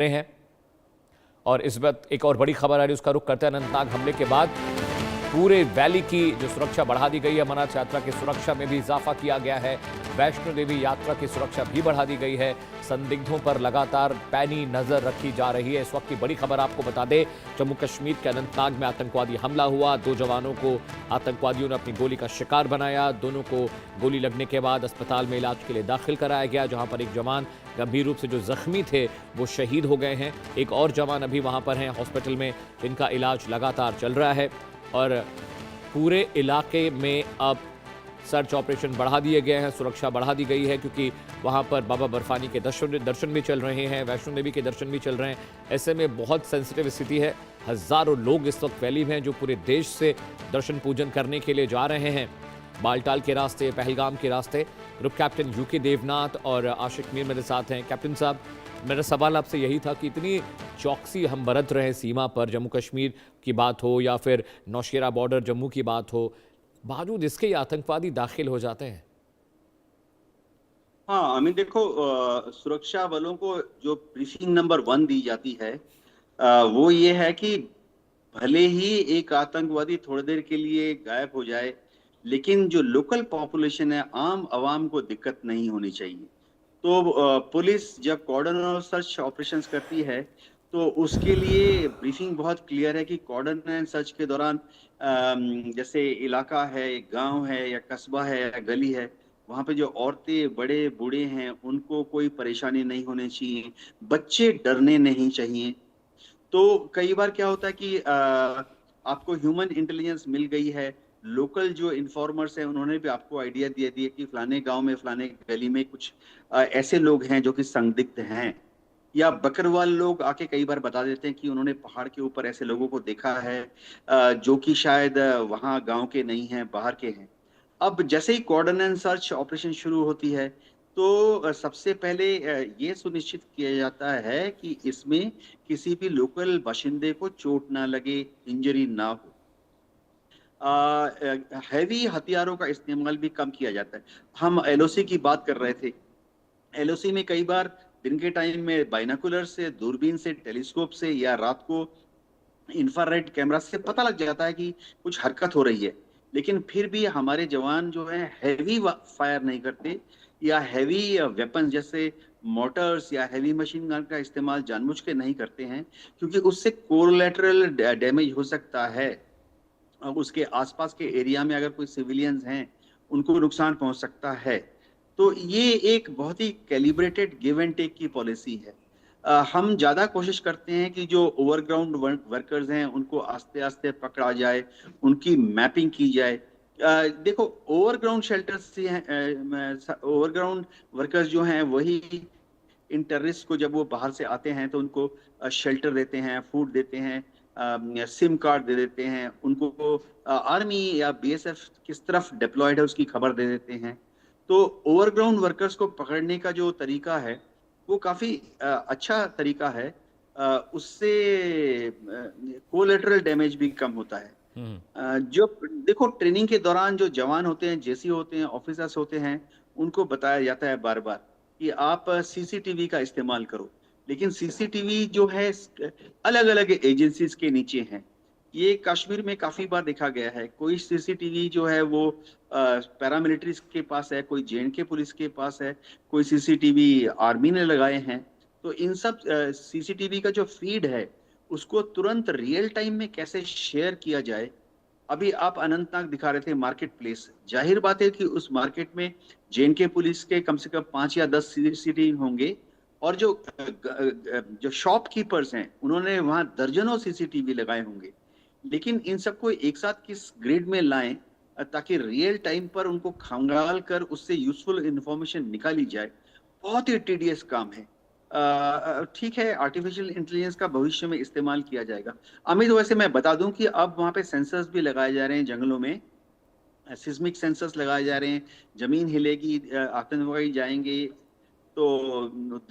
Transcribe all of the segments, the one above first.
रहे हैं। और इस वक्त एक और बड़ी खबर आ रही है, उसका रुख करते हैं। अनंतनाग हमले के बाद पूरे वैली की जो सुरक्षा बढ़ा दी गई है। अमरनाथ यात्रा की सुरक्षा में भी इजाफा किया गया है। वैष्णो देवी यात्रा की सुरक्षा भी बढ़ा दी गई है। संदिग्धों पर लगातार पैनी नजर रखी जा रही है। इस वक्त की बड़ी खबर आपको बता दें, जम्मू कश्मीर के अनंतनाग में आतंकवादी हमला हुआ। 2 जवानों को आतंकवादियों ने अपनी गोली का शिकार बनाया। दोनों को गोली लगने के बाद अस्पताल में इलाज के लिए दाखिल कराया गया, जहां पर एक जवान गंभीर रूप से जो जख्मी थे वो शहीद हो गए हैं। एक और जवान अभी वहां पर हैं हॉस्पिटल में, जिनका इलाज लगातार चल रहा है। और पूरे इलाके में अब सर्च ऑपरेशन बढ़ा दिए गए हैं, सुरक्षा बढ़ा दी गई है, क्योंकि वहां पर बाबा बर्फानी के दर्शन भी चल रहे हैं, वैष्णो देवी के दर्शन भी चल रहे हैं। ऐसे में बहुत सेंसिटिव स्थिति है। हजारों लोग इस वक्त वैली में हैं जो पूरे देश से दर्शन पूजन करने के लिए जा रहे हैं। बालटाल के रास्ते, पहलगाम के रास्ते। ग्रुप कैप्टन यूके देवनाथ और आशिक मीर मेरे साथ हैं। कैप्टन साहब, मेरा सवाल आपसे यही था कि इतनी चौकसी हम बरत रहे हैं सीमा पर, जम्मू कश्मीर की बात हो या फिर नौशेरा बॉर्डर जम्मू की बात हो, बावजूद इसके ये आतंकवादी दाखिल हो जाते हैं। हाँ अमित, देखो सुरक्षा बलों को जो ब्रीफिंग नंबर 1 दी जाती है वो ये है कि भले ही एक आतंकवादी थोड़ी देर के लिए गायब हो जाए, लेकिन जो लोकल पॉपुलेशन है, आम आवाम को दिक्कत नहीं होनी चाहिए। तो पुलिस जब कॉर्डन और सर्च ऑपरेशंस करती है तो उसके लिए ब्रीफिंग बहुत क्लियर है कि कॉर्डन एंड सर्च के दौरान जैसे इलाका है, गांव है या कस्बा है या गली है, वहां पे जो औरतें, बड़े बूढ़े हैं, उनको कोई परेशानी नहीं होनी चाहिए, बच्चे डरने नहीं चाहिए। तो कई बार क्या होता है कि आपको ह्यूमन इंटेलिजेंस मिल गई है, लोकल जो इन्फॉर्मर्स हैं उन्होंने भी आपको आइडिया दे दिया कि फलाने गांव में, फलाने गली में कुछ ऐसे लोग हैं जो कि संदिग्ध हैं। या बकरवाल लोग आके कई बार बता देते हैं कि उन्होंने पहाड़ के ऊपर ऐसे लोगों को देखा है जो कि शायद वहाँ गांव के नहीं हैं, बाहर के हैं। अब जैसे ही कॉर्डन एंड सर्च ऑपरेशन शुरू होती है तो सबसे पहले ये सुनिश्चित किया जाता है कि इसमें किसी भी लोकल बाशिंदे को चोट ना लगे, इंजरी ना हो। हैवी हथियारों का इस्तेमाल भी कम किया जाता है। हम एलओसी की बात कर रहे थे। एलओसी में कई बार दिन के टाइम में बाइनाकुलर से, दूरबीन से, टेलीस्कोप से या रात को इंफ्रारेड कैमरा से पता लग जाता है कि कुछ हरकत हो रही है, लेकिन फिर भी हमारे जवान जो है हैवी फायर नहीं करते या हैवी वेपन जैसे मोटर्स या हैवी मशीन गन का इस्तेमाल जानबूझ के नहीं करते हैं, क्योंकि उससे कोलैटरल डैमेज हो सकता है। उसके आसपास के एरिया में अगर कोई सिविलियंस हैं, उनको नुकसान पहुंच सकता है। तो ये एक बहुत ही कैलिब्रेटेड गिव एंड टेक की पॉलिसी है। हम ज्यादा कोशिश करते हैं कि जो ओवरग्राउंड वर्कर्स हैं उनको आस्ते आस्ते पकड़ा जाए, उनकी मैपिंग की जाए। देखो, ओवरग्राउंड शेल्टर्स हैं, ओवरग्राउंड वर्कर्स जो हैं वही इन टेररिस्ट को, जब वो बाहर से आते हैं तो उनको शेल्टर देते हैं, फूड देते हैं, सिम कार्ड दे देते हैं, उनको आर्मी या बीएसएफ किस तरफ डिप्लॉयड है उसकी खबर दे देते हैं। तो ओवरग्राउंड वर्कर्स को पकड़ने का जो तरीका है वो काफी अच्छा तरीका है। उससे कोलेटरल डैमेज भी कम होता है। जो देखो, ट्रेनिंग के दौरान जो जवान होते हैं, जेसी होते हैं, ऑफिसर्स होते हैं, उनको बताया जाता है बार बार कि आप सीसीटीवी का इस्तेमाल करो। लेकिन सीसीटीवी जो है अलग अलग एजेंसीज के नीचे हैं। ये कश्मीर में काफी बार देखा गया है। कोई सीसीटीवी जो है वो पैरामिलिट्री के पास है, कोई जेएनके पुलिस के पास है, कोई सीसीटीवी आर्मी ने लगाए हैं। तो इन सब सीसीटीवी का जो फीड है उसको तुरंत रियल टाइम में कैसे शेयर किया जाए। अभी आप अनंतनाग दिखा रहे थे मार्केट प्लेस, जाहिर बात है कि उस मार्केट में जेएनके पुलिस के कम से कम 5 या 10 सीसीटीवी होंगे, और जो शॉपकीपर्स हैं उन्होंने वहां दर्जनों सीसीटीवी लगाए होंगे। लेकिन इन सबको एक साथ किस ग्रिड में लाएं ताकि रियल टाइम पर उनको खंगाल कर उससे यूजफुल इंफॉर्मेशन निकाली जाए, बहुत ही टीडियस काम है। ठीक है, आर्टिफिशियल इंटेलिजेंस का भविष्य में इस्तेमाल किया जाएगा। अमित, वैसे मैं बता दूं कि अब वहां पे सेंसर्स भी लगाए जा रहे हैं जंगलों में, सिस्मिक सेंसर्स लगाए जा रहे हैं। जमीन हिलेगी, आतंकवादी जाएंगे तो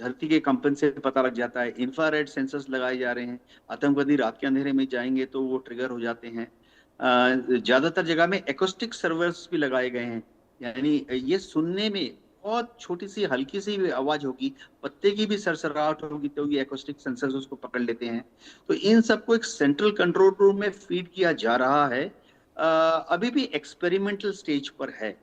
धरती के कंपन से पता लग जाता है। इंफ्रारेड सेंसर्स लगाए जा रहे हैं, आतंकवादी रात के अंधेरे में जाएंगे तो वो ट्रिगर हो जाते हैं। ज्यादातर जगह में एकोस्टिक सर्वर्स भी लगाए गए हैं, यानी ये सुनने में बहुत छोटी सी हल्की सी भी आवाज होगी, पत्ते की भी सरसराहट होगी, तो ये एक्रोस्टिक सेंसर्स उसको पकड़ लेते हैं। तो इन सबको एक सेंट्रल कंट्रोल रूम में फीड किया जा रहा है। अभी भी एक्सपेरिमेंटल स्टेज पर है।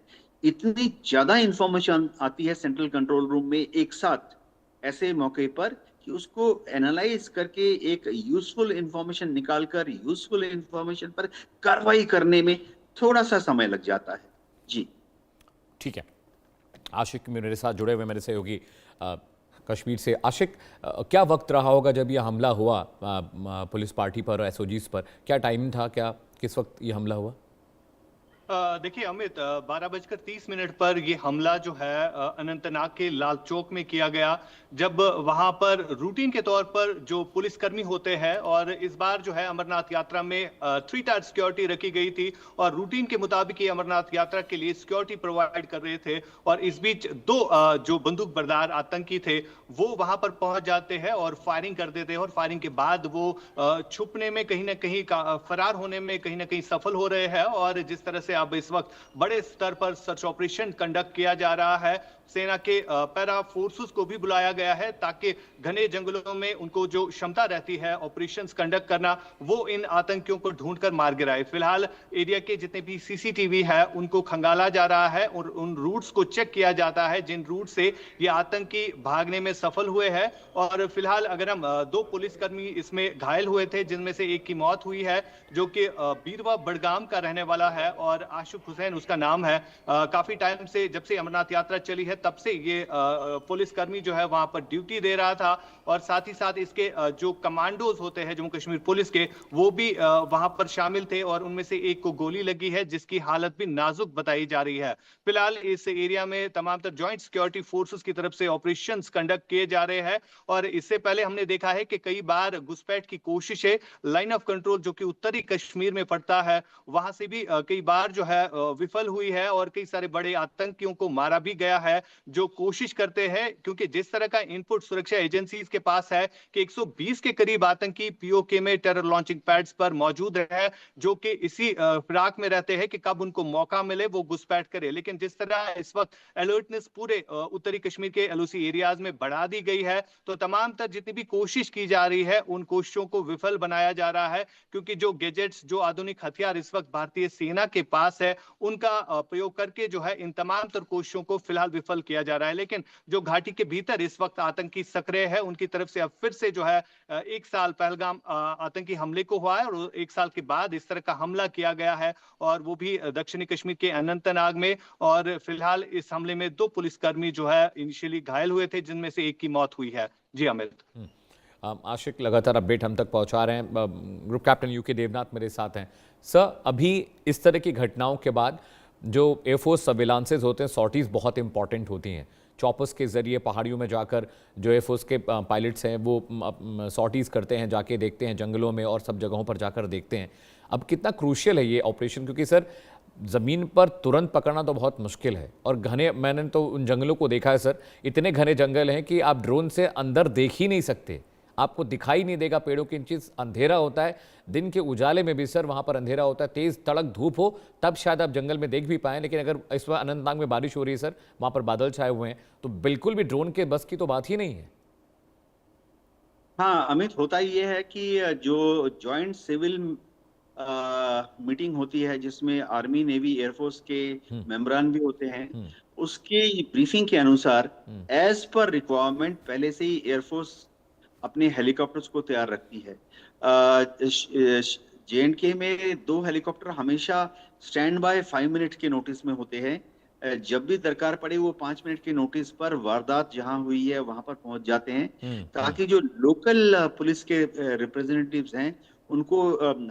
इतनी ज्यादा इंफॉर्मेशन आती है सेंट्रल कंट्रोल रूम में एक साथ ऐसे मौके पर कि उसको एनालाइज करके एक यूजफुल इंफॉर्मेशन निकालकर यूजफुल इंफॉर्मेशन पर कार्रवाई करने में थोड़ा सा समय लग जाता है। जी। ठीक है। आशिक मेरे साथ जुड़े हुए मेरे सहयोगी कश्मीर से। आशिक, क्या वक्त रहा होगा जब यह हमला हुआ पुलिस पार्टी पर, एसओजीज पर? क्या टाइम था, क्या किस वक्त ये हमला हुआ? देखिए अमित, 12:30 पर ये हमला जो है अनंतनाग के लाल चौक में किया गया, जब वहां पर रूटीन के तौर पर जो पुलिसकर्मी होते हैं, और इस बार जो है अमरनाथ यात्रा में 3 टायर सिक्योरिटी रखी गई थी और रूटीन के मुताबिक ये अमरनाथ यात्रा के लिए सिक्योरिटी प्रोवाइड कर रहे थे। और इस बीच दो जो बंदूक बरदार आतंकी थे वो वहां पर पहुंच जाते हैं और फायरिंग कर देते हैं, और फायरिंग के बाद वो छुपने में कहीं ना कहीं फरार होने में कहीं ना कहीं सफल हो रहे हैं। और जिस तरह से अब इस वक्त बड़े स्तर पर सर्च ऑपरेशन कंडक्ट किया जा रहा है, सेना के पैरा फोर्सेस को भी बुलाया गया है ताकि घने जंगलों में उनको जो क्षमता रहती है ऑपरेशंस कंडक्ट करना, वो इन आतंकियों को ढूंढकर मार गिराए। फिलहाल एरिया के जितने भी सीसीटीवी है उनको खंगाला जा रहा है और उन रूट्स को चेक किया जाता है जिन रूट से ये आतंकी भागने में सफल हुए हैं। और फिलहाल अगर हम 2 पुलिसकर्मी इसमें घायल हुए थे, जिनमें से एक की मौत हुई है जो कि बीरवा बड़गाम का रहने वाला है और आशिक हुसैन उसका नाम है। काफी टाइम से, जब से अमरनाथ यात्रा चली है तब से ये पुलिसकर्मी जो है वहां पर ड्यूटी दे रहा था। और साथ ही साथ इसके जो कमांडोज होते हैं जम्मू कश्मीर पुलिस के, वो भी वहां पर शामिल थे और उनमें से एक को गोली लगी है जिसकी हालत भी नाजुक बताई जा रही है। फिलहाल इस एरिया में तमाम तर ज्वाइंट सिक्योरिटी फोर्सेस की तरफ से ऑपरेशंस कंडक्ट किए जा रहे हैं। और इससे पहले हमने देखा है कि कई बार घुसपैठ की कोशिशें लाइन ऑफ कंट्रोल जो कि उत्तरी कश्मीर में पड़ता है वहां से भी कई बार जो है विफल हुई है और कई सारे बड़े आतंकियों को मारा भी गया है जो कोशिश करते हैं। क्योंकि जिस तरह का इनपुट सुरक्षा एजेंसीज के पास है कि 120 के करीब आतंकी पीओके में टेरर लॉन्चिंग पैड्स पर मौजूद है, जो कि इसी फिराक में रहते हैं कि कब उनको मौका मिले वो घुसपैठ करे। लेकिन जिस तरह इस वक्त अलर्टनेस पूरे उत्तरी कश्मीर के एलओसी एरियाज में बढ़ा दी गई है, तो तमाम तर जितनी भी कोशिश की जा रही है उन कोशिशों को विफल बनाया जा रहा है। क्योंकि जो गैजेट्स, जो आधुनिक हथियार इस वक्त भारतीय सेना के पास है, उनका प्रयोग करके जो है इन तमाम तर कोशिशों को फिलहाल विफल किया जा रहा है। लेकिन जो घाटी के भीतर इस वक्त आतंकी सक्रिय है उनकी तरफ से अब फिर से जो है 1 साल पहलगाम आतंकी हमले को हुआ है और 1 साल के बाद इस तरह का हमला किया गया है, और वो भी दक्षिणी कश्मीर के अनंतनाग में। और फिलहाल इस हमले में 2 पुलिसकर्मी जो है इनिशियली घायल हुए थे, जिनमें से एक की मौत हुई है। जी अमित। आशिक लगातार अपडेट हम तक पहुंचा रहे हैं। ग्रुप कैप्टन यूके देवनाथ मेरे साथ हैं। सर, अभी इस तरह की घटनाओं के बाद जो एयरफोर्स सर्विलांसेज होते हैं, सॉर्टीज़ बहुत इंपॉर्टेंट होती हैं। चॉपर्स के ज़रिए पहाड़ियों में जाकर जो एयरफोर्स के पायलट्स हैं वो सॉर्टीज़ करते हैं, जाके देखते हैं जंगलों में और सब जगहों पर जाकर देखते हैं। अब कितना क्रूशियल है ये ऑपरेशन, क्योंकि सर ज़मीन पर तुरंत पकड़ना तो बहुत मुश्किल है और घने, मैंने तो उन जंगलों को देखा है सर, इतने घने जंगल हैं कि आप ड्रोन से अंदर देख ही नहीं सकते, आपको दिखाई नहीं देगा पेड़ों के नीचे, अंधेरा होता है। दिन के उजाले में भी सर वहाँ पर अंधेरा होता है, तेज़ तड़क धूप हो तब शायद आप जंगल में देख भी पाएँ। लेकिन अगर इस बार अनंतनाग में बारिश हो रही है सर, वहाँ पर बादल छाए हुए हैं, तो बिल्कुल भी ड्रोन के बस की तो बात ही नहीं है। हाँ अमित, होता ये है कि जो जॉइंट सिविल मीटिंग होती है जिसमें आर्मी, नेवी, एयरफोर्स के मेंबरान भी होते हैं, उसके ब्रीफिंग के अनुसार एज पर रिक्वायरमेंट पहले से ही एयरफोर्स अपने हेलीकॉप्टर्स को तैयार रखती है। जे.एंड.के में 2 हेलीकॉप्टर हमेशा स्टैंड बाय 5 मिनट के नोटिस में होते हैं। जब भी दरकार पड़े वो 5 मिनट के नोटिस पर वारदात जहां हुई है वहां पर पहुंच जाते हैं, ताकि जो लोकल पुलिस के रिप्रेजेंटेटिव्स हैं उनको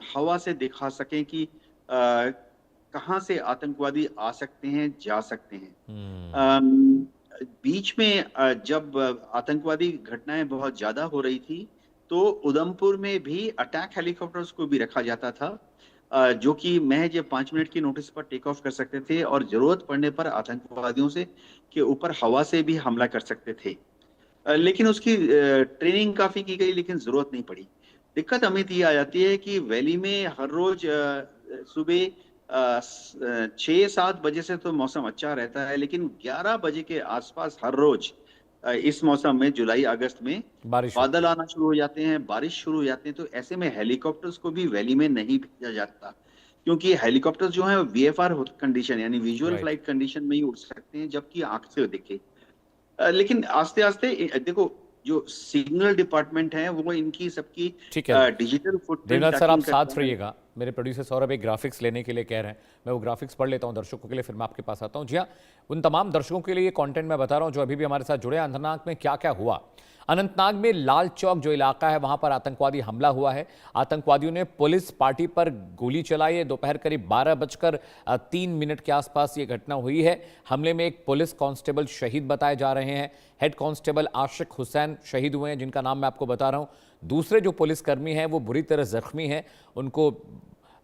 हवा से दिखा सकें कि कहां से आतंकवादी आ सकते हैं, जा सकते हैं। बीच में जब आतंकवादी घटनाएं बहुत ज्यादा हो रही थी तो उधमपुर में भी अटैक हेलीकॉप्टर्स को भी रखा जाता था, जो कि महज 5 मिनट की नोटिस पर टेक ऑफ कर सकते थे और जरूरत पड़ने पर आतंकवादियों से के ऊपर हवा से भी हमला कर सकते थे। लेकिन उसकी ट्रेनिंग काफी की गई, लेकिन जरूरत नहीं पड़ी। दिक्कत अमित ये आ जाती है कि वैली में हर रोज सुबह 6-7 बजे से तो मौसम अच्छा रहता है, लेकिन 11 बजे के आसपास हर रोज इस मौसम में, जुलाई अगस्त में बारिश होती बादल है। आना शुरू हो जाते हैं, बारिश शुरू हो जाते हैं। तो ऐसे में हेलीकॉप्टर्स को भी वैली में नहीं भेजा जाता, क्योंकि हेलीकॉप्टर्स जो है वीएफआर कंडीशन यानी विजुअल राइट। फ्लाइट कंडीशन में ही उड़ सकते हैं, जबकि आंख से दिखे। लेकिन आस्ते आस्ते देखो, जो सिग्नल डिपार्टमेंट है वो इनकी सबकी ठीक है डिजिटल फुटप्रिंट देवनाथ सर, आप ट्रैकिंग साथ करता है। रहिएगा। मेरे प्रोड्यूसर सौरभ एक ग्राफिक्स लेने के लिए कह रहे हैं, मैं वो ग्राफिक्स पढ़ लेता हूँ दर्शकों के लिए, फिर मैं आपके पास आता हूँ। जी हाँ, उन तमाम दर्शकों के लिए ये कंटेंट मैं बता रहा हूँ जो अभी भी हमारे साथ जुड़े हैं। अनंतनाग में क्या क्या हुआ। अनंतनाग में लाल चौक जो इलाका है वहां पर आतंकवादी हमला हुआ है। आतंकवादियों ने पुलिस पार्टी पर गोली चलाई है। दोपहर करीब 12:03 के आसपास ये घटना हुई है। हमले में एक पुलिस कांस्टेबल शहीद बताए जा रहे हैं। हेड कांस्टेबल आशिक हुसैन शहीद हुए हैं, जिनका नाम मैं आपको बता रहा हूं। दूसरे जो पुलिसकर्मी हैं वो बुरी तरह जख्मी हैं। उनको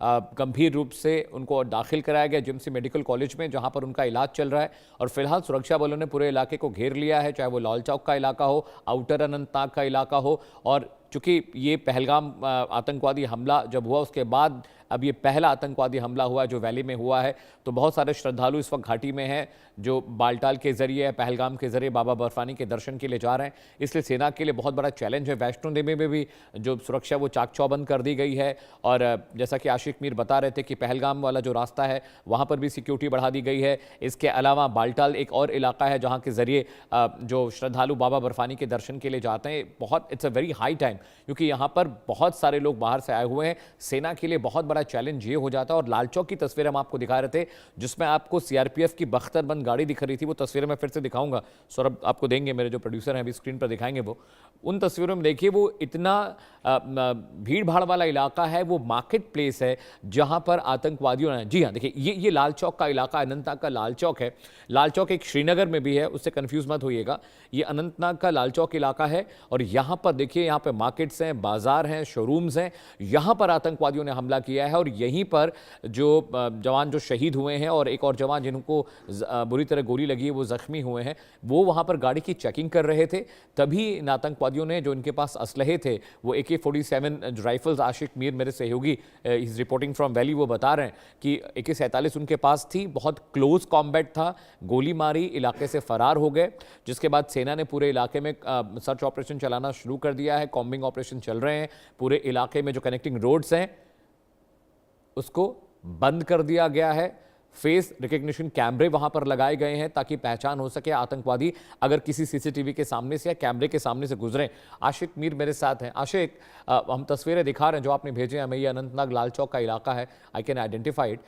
गंभीर रूप से उनको दाखिल कराया गया जिम्स मेडिकल कॉलेज में, जहां पर उनका इलाज चल रहा है। और फिलहाल सुरक्षा बलों ने पूरे इलाके को घेर लिया है, चाहे वो लाल चौक का इलाका हो, आउटर अनंतनाग का इलाका हो। और चूंकि ये पहलगाम आतंकवादी हमला जब हुआ उसके बाद अब ये पहला आतंकवादी हमला हुआ है जो वैली में हुआ है, तो बहुत सारे श्रद्धालु इस वक्त घाटी में हैं जो बालटाल के जरिए, पहलगाम के जरिए बाबा बर्फानी के दर्शन के लिए जा रहे हैं। इसलिए सेना के लिए बहुत बड़ा चैलेंज है। वैष्णो देवी में भी जो सुरक्षा वो चाक चौबंद कर दी गई है। और जैसा कि आशिक मीर बता रहे थे कि पहलगाम वाला जो रास्ता है वहाँ पर भी सिक्योरिटी बढ़ा दी गई है। इसके अलावा बालटाल एक और इलाका है जहाँ के जरिए जो श्रद्धालु बाबा बर्फानी के दर्शन के लिए जाते हैं, बहुत it's a very high time, क्योंकि यहाँ पर बहुत सारे लोग बाहर से आए हुए हैं। सेना के लिए बहुत बड़ा चैलेंज ये हो जाता है। और लाल चौक की तस्वीर हम आपको दिखा रहे थे जिसमें आपको सीआरपीएफ की बख्तरबंद गाड़ी दिख रही थी। वो तस्वीरें मैं फिर से दिखाऊंगा, सौरभ आपको देंगे, मेरे जो प्रोड्यूसर हैं अभी स्क्रीन पर दिखाएंगे वो। उन तस्वीरों में देखिए वो इतना भीड़ भाड़ वाला इलाका है, वो मार्केट प्लेस है जहां पर आतंकवादियों ने, जी हाँ देखिए ये लाल चौक का इलाका, अनंतनाग का लाल चौक है। लाल चौक एक श्रीनगर में भी है, उससे कंफ्यूज मत होइएगा। ये अनंतनाग का लाल चौक इलाका है। और यहाँ पर देखिए, यहाँ पे मार्केट्स हैं, बाजार हैं, शोरूम्स हैं। यहाँ पर आतंकवादियों ने हमला किया है। और यहीं पर जो जवान जो शहीद हुए हैं और एक और जवान जिनको बुरी तरह गोली लगी है वो जख्मी हुए हैं, वो वहाँ पर गाड़ी की चेकिंग कर रहे थे। तभी इन आतंकवादियों ने, जो इनके पास असलहे थे, वो AK-47 राइफल्स, आशिक मीर मेरे सहयोगी इज रिपोर्टिंग फ्रॉम वैली, वो बता रहे हैं कि AK-47 उनके पास थी। बहुत क्लोज कॉम्बैट था, गोली मारी, इलाके से फरार हो गए। जिसके बाद सेना ने पूरे इलाके में सर्च ऑपरेशन चलाना शुरू कर दिया है। कॉम्बिंग ऑपरेशन चल रहे हैं। पूरे इलाके में जो कनेक्टिंग रोड्स हैं उसको बंद कर दिया गया है। फेस रिकग्निशन कैमरे वहां पर लगाए गए हैं ताकि पहचान हो सके आतंकवादी अगर किसी CCTV के सामने से या कैमरे के सामने से गुजरे। आशिक मीर मेरे साथ हैं। आशिक, हम तस्वीरें दिखा रहे हैं जो आपने भेजे हैं हमें। ये अनंतनाग लाल चौक का इलाका है, आई कैन आइडेंटिफाई इट।